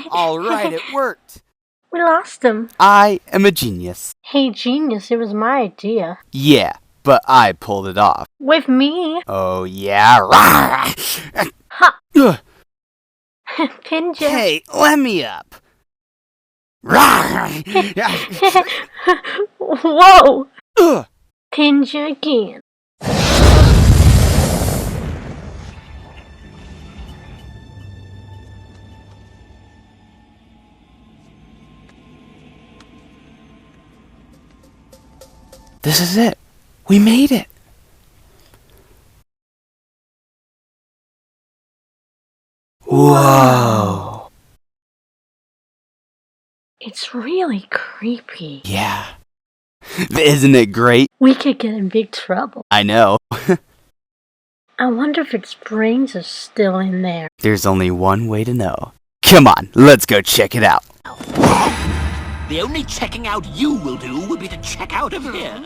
Alright, it worked. We lost him. I am a genius. Hey, genius, it was my idea. Yeah, but I pulled it off. With me. Oh, yeah? Ha! Ugh. Pinned you. Hey, let me up. Whoa! Ugh. Pinned you again. This is it. We made it. Whoa. It's really creepy. Yeah. Isn't it great? We could get in big trouble. I know. I wonder if its brains are still in there. There's only one way to know. Come on, let's go check it out. The only checking out you will do will be to check out of here.